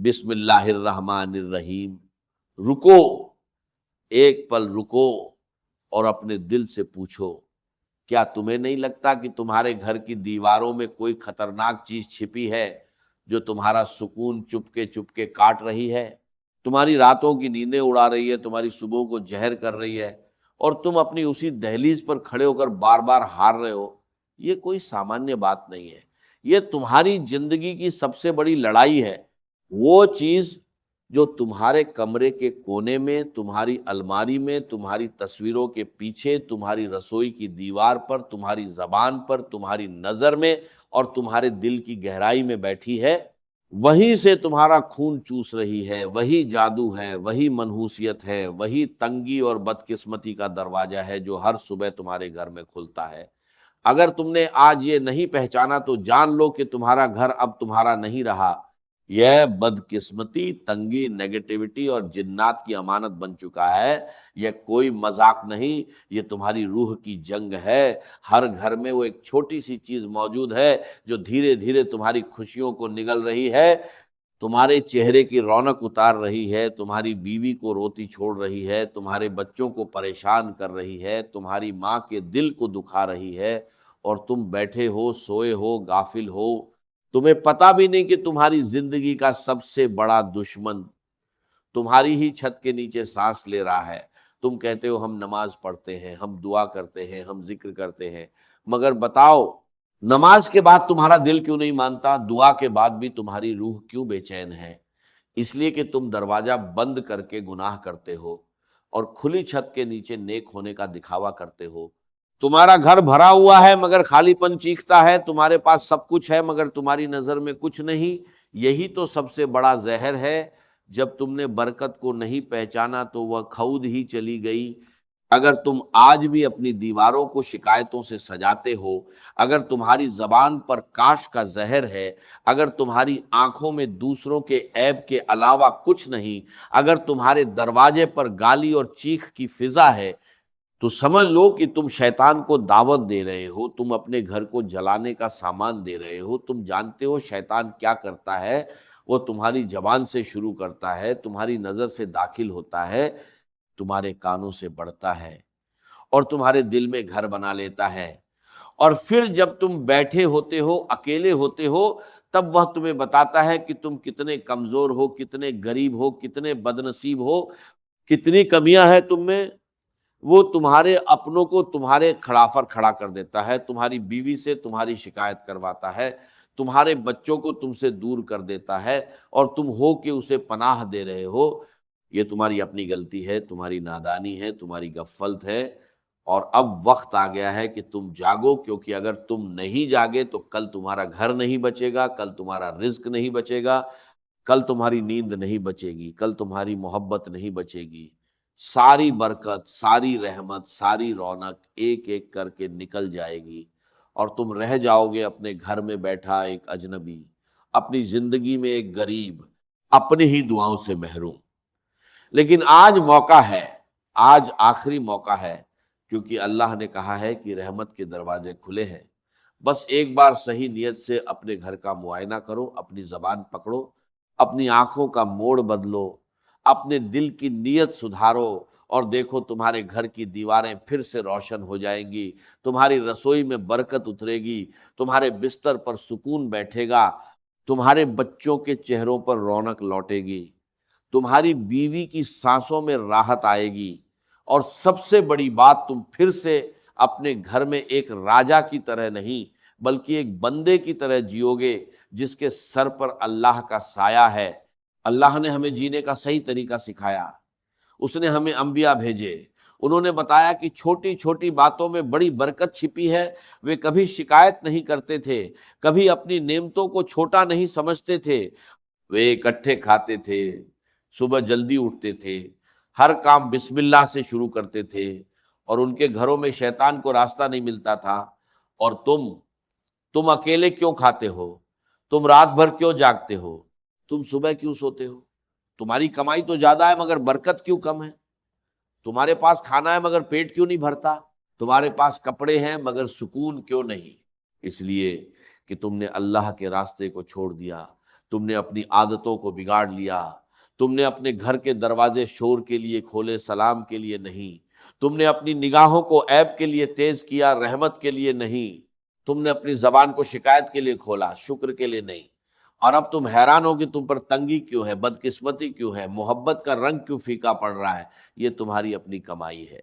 بسم اللہ الرحمن الرحیم، رکو، ایک پل رکو اور اپنے دل سے پوچھو، کیا تمہیں نہیں لگتا کہ تمہارے گھر کی دیواروں میں کوئی خطرناک چیز چھپی ہے جو تمہارا سکون چپ کے کاٹ رہی ہے، تمہاری راتوں کی نیندیں اڑا رہی ہے، تمہاری صبح کو زہر کر رہی ہے، اور تم اپنی اسی دہلیز پر کھڑے ہو کر بار بار ہار رہے ہو؟ یہ کوئی سامانیہ بات نہیں ہے، یہ تمہاری زندگی کی سب سے بڑی لڑائی ہے۔ وہ چیز جو تمہارے کمرے کے کونے میں، تمہاری الماری میں، تمہاری تصویروں کے پیچھے، تمہاری رسوئی کی دیوار پر، تمہاری زبان پر، تمہاری نظر میں اور تمہارے دل کی گہرائی میں بیٹھی ہے، وہیں سے تمہارا خون چوس رہی ہے، وہی جادو ہے، وہی منحوسیت ہے، وہی تنگی اور بدقسمتی کا دروازہ ہے جو ہر صبح تمہارے گھر میں کھلتا ہے۔ اگر تم نے آج یہ نہیں پہچانا تو جان لو کہ تمہارا گھر اب تمہارا نہیں رہا، یہ بدقسمتی، تنگی، نیگیٹیوٹی اور جنات کی امانت بن چکا ہے۔ یہ کوئی مذاق نہیں، یہ تمہاری روح کی جنگ ہے۔ ہر گھر میں وہ ایک چھوٹی سی چیز موجود ہے جو دھیرے دھیرے تمہاری خوشیوں کو نگل رہی ہے، تمہارے چہرے کی رونق اتار رہی ہے، تمہاری بیوی کو روتی چھوڑ رہی ہے، تمہارے بچوں کو پریشان کر رہی ہے، تمہاری ماں کے دل کو دکھا رہی ہے، اور تم بیٹھے ہو، سوئے ہو، غافل ہو، تمہیں پتہ بھی نہیں کہ تمہاری زندگی کا سب سے بڑا دشمن تمہاری ہی چھت کے نیچے سانس لے رہا ہے۔ تم کہتے ہو ہم نماز پڑھتے ہیں، ہم دعا کرتے ہیں، ہم ذکر کرتے ہیں، مگر بتاؤ نماز کے بعد تمہارا دل کیوں نہیں مانتا؟ دعا کے بعد بھی تمہاری روح کیوں بے چین ہے؟ اس لیے کہ تم دروازہ بند کر کے گناہ کرتے ہو اور کھلی چھت کے نیچے نیک ہونے کا دکھاوا کرتے ہو۔ تمہارا گھر بھرا ہوا ہے مگر خالی پن چیختا ہے، تمہارے پاس سب کچھ ہے مگر تمہاری نظر میں کچھ نہیں۔ یہی تو سب سے بڑا زہر ہے۔ جب تم نے برکت کو نہیں پہچانا تو وہ کھود ہی چلی گئی۔ اگر تم آج بھی اپنی دیواروں کو شکایتوں سے سجاتے ہو، اگر تمہاری زبان پر کاش کا زہر ہے، اگر تمہاری آنکھوں میں دوسروں کے عیب کے علاوہ کچھ نہیں، اگر تمہارے دروازے پر گالی اور چیخ کی فضا ہے، تو سمجھ لو کہ تم شیطان کو دعوت دے رہے ہو، تم اپنے گھر کو جلانے کا سامان دے رہے ہو۔ تم جانتے ہو شیطان کیا کرتا ہے؟ وہ تمہاری زبان سے شروع کرتا ہے، تمہاری نظر سے داخل ہوتا ہے، تمہارے کانوں سے بڑھتا ہے اور تمہارے دل میں گھر بنا لیتا ہے، اور پھر جب تم بیٹھے ہوتے ہو، اکیلے ہوتے ہو، تب وہ تمہیں بتاتا ہے کہ تم کتنے کمزور ہو، کتنے غریب ہو، کتنے بدنصیب ہو، کتنی کمیاں ہیں تم میں۔ وہ تمہارے اپنوں کو تمہارے خلافر کھڑا کر دیتا ہے، تمہاری بیوی سے تمہاری شکایت کرواتا ہے، تمہارے بچوں کو تم سے دور کر دیتا ہے، اور تم ہو کہ اسے پناہ دے رہے ہو۔ یہ تمہاری اپنی غلطی ہے، تمہاری نادانی ہے، تمہاری غفلت ہے، اور اب وقت آ گیا ہے کہ تم جاگو، کیونکہ اگر تم نہیں جاگے تو کل تمہارا گھر نہیں بچے گا، کل تمہارا رزق نہیں بچے گا، کل تمہاری نیند نہیں بچے گی، کل تمہاری محبت نہیں بچے گی۔ ساری برکت، ساری رحمت، ساری رونق ایک ایک کر کے نکل جائے گی، اور تم رہ جاؤ گے اپنے گھر میں بیٹھا ایک اجنبی، اپنی زندگی میں ایک غریب، اپنی ہی دعاؤں سے محروم۔ لیکن آج موقع ہے، آج آخری موقع ہے، کیونکہ اللہ نے کہا ہے کہ رحمت کے دروازے کھلے ہیں۔ بس ایک بار صحیح نیت سے اپنے گھر کا معائنہ کرو، اپنی زبان پکڑو، اپنی آنکھوں کا موڑ بدلو، اپنے دل کی نیت سدھارو، اور دیکھو تمہارے گھر کی دیواریں پھر سے روشن ہو جائیں گی، تمہاری رسوئی میں برکت اترے گی، تمہارے بستر پر سکون بیٹھے گا، تمہارے بچوں کے چہروں پر رونق لوٹے گی، تمہاری بیوی کی سانسوں میں راحت آئے گی، اور سب سے بڑی بات، تم پھر سے اپنے گھر میں ایک راجا کی طرح نہیں بلکہ ایک بندے کی طرح جیو گے جس کے سر پر اللہ کا سایہ ہے۔ اللہ نے ہمیں جینے کا صحیح طریقہ سکھایا، اس نے ہمیں انبیاء بھیجے، انہوں نے بتایا کہ چھوٹی چھوٹی باتوں میں بڑی برکت چھپی ہے۔ وہ کبھی شکایت نہیں کرتے تھے، کبھی اپنی نعمتوں کو چھوٹا نہیں سمجھتے تھے، وہ اکٹھے کھاتے تھے، صبح جلدی اٹھتے تھے، ہر کام بسم اللہ سے شروع کرتے تھے، اور ان کے گھروں میں شیطان کو راستہ نہیں ملتا تھا۔ اور تم اکیلے کیوں کھاتے ہو؟ تم رات بھر کیوں جاگتے ہو؟ تم صبح کیوں سوتے ہو؟ تمہاری کمائی تو زیادہ ہے مگر برکت کیوں کم ہے؟ تمہارے پاس کھانا ہے مگر پیٹ کیوں نہیں بھرتا؟ تمہارے پاس کپڑے ہیں مگر سکون کیوں نہیں؟ اس لیے کہ تم نے اللہ کے راستے کو چھوڑ دیا، تم نے اپنی عادتوں کو بگاڑ لیا، تم نے اپنے گھر کے دروازے شور کے لیے کھولے، سلام کے لیے نہیں، تم نے اپنی نگاہوں کو عیب کے لیے تیز کیا، رحمت کے لیے نہیں، تم نے اپنی زبان کو شکایت کے لیے کھولا، شکر کے لیے نہیں۔ اور اب تم حیران ہو کہ تم پر تنگی کیوں ہے، بدقسمتی کیوں ہے، محبت کا رنگ کیوں پھیکا پڑ رہا ہے۔ یہ تمہاری اپنی کمائی ہے،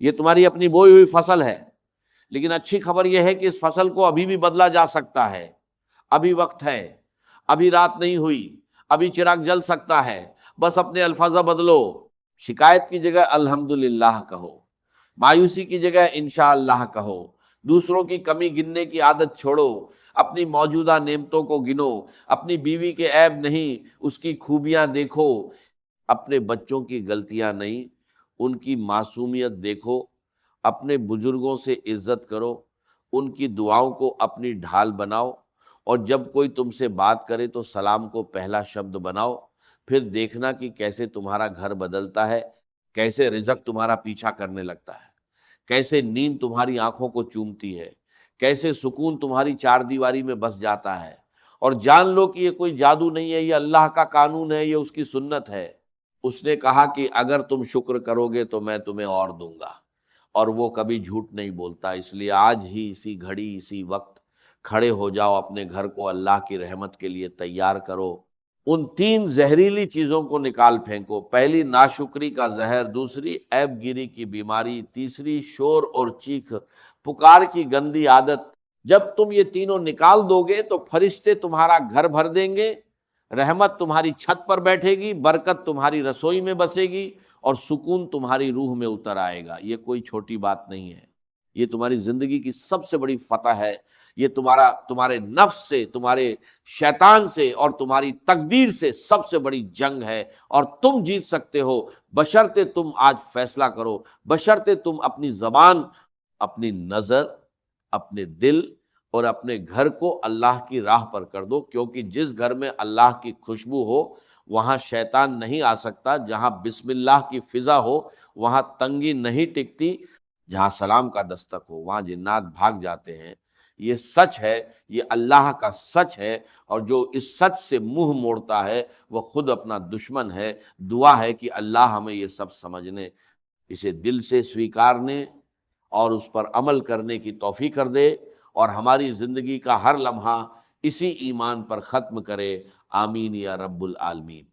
یہ تمہاری اپنی بوئی ہوئی فصل ہے، لیکن اچھی خبر یہ ہے کہ اس فصل کو ابھی بھی بدلا جا سکتا ہے، ابھی وقت ہے، ابھی رات نہیں ہوئی، ابھی چراغ جل سکتا ہے، بس اپنے الفاظ بدلو۔ شکایت کی جگہ الحمدللہ کہو، مایوسی کی جگہ انشاءاللہ کہو، دوسروں کی کمی گننے کی عادت چھوڑو، اپنی موجودہ نعمتوں کو گنو، اپنی بیوی کے عیب نہیں اس کی خوبیاں دیکھو، اپنے بچوں کی غلطیاں نہیں ان کی معصومیت دیکھو، اپنے بزرگوں سے عزت کرو، ان کی دعاؤں کو اپنی ڈھال بناؤ، اور جب کوئی تم سے بات کرے تو سلام کو پہلا شبد بناؤ، پھر دیکھنا کہ کیسے تمہارا گھر بدلتا ہے، کیسے رزق تمہارا پیچھا کرنے لگتا ہے، کیسے نیند تمہاری آنکھوں کو چومتی ہے، کیسے سکون تمہاری چار دیواری میں بس جاتا ہے۔ اور جان لو کہ یہ کوئی جادو نہیں ہے، یہ اللہ کا قانون ہے، یہ اس کی سنت ہے۔ اس نے کہا کہ اگر تم شکر کرو گے تو میں تمہیں اور دوں گا، اور وہ کبھی جھوٹ نہیں بولتا۔ اس لیے آج ہی اسی گھڑی اسی وقت کھڑے ہو جاؤ، اپنے گھر کو اللہ کی رحمت کے لیے تیار کرو۔ ان تین زہریلی چیزوں کو نکال پھینکو، پہلی ناشکری کا زہر، دوسری عیب گیری کی بیماری، تیسری شور اور چیخ پکار کی گندی عادت۔ جب تم یہ تینوں نکال دو گے تو فرشتے تمہارا گھر بھر دیں گے، رحمت تمہاری چھت پر بیٹھے گی، برکت تمہاری رسوئی میں بسے گی، اور سکون تمہاری روح میں اتر آئے گا۔ یہ کوئی چھوٹی بات نہیں ہے، یہ تمہاری زندگی کی سب سے بڑی فتح ہے۔ یہ تمہارے نفس سے، تمہارے شیطان سے اور تمہاری تقدیر سے سب سے بڑی جنگ ہے، اور تم جیت سکتے ہو بشرطے تم آج فیصلہ کرو، بشرطے تم اپنی زبان، اپنی نظر، اپنے دل اور اپنے گھر کو اللہ کی راہ پر کر دو، کیونکہ جس گھر میں اللہ کی خوشبو ہو وہاں شیطان نہیں آ سکتا، جہاں بسم اللہ کی فضا ہو وہاں تنگی نہیں ٹکتی، جہاں سلام کا دستک ہو وہاں جنات بھاگ جاتے ہیں۔ یہ سچ ہے، یہ اللہ کا سچ ہے، اور جو اس سچ سے منہ موڑتا ہے وہ خود اپنا دشمن ہے۔ دعا ہے کہ اللہ ہمیں یہ سب سمجھنے، اسے دل سے سویکارنے اور اس پر عمل کرنے کی توفیق کر دے، اور ہماری زندگی کا ہر لمحہ اسی ایمان پر ختم کرے۔ آمین یا رب العالمین۔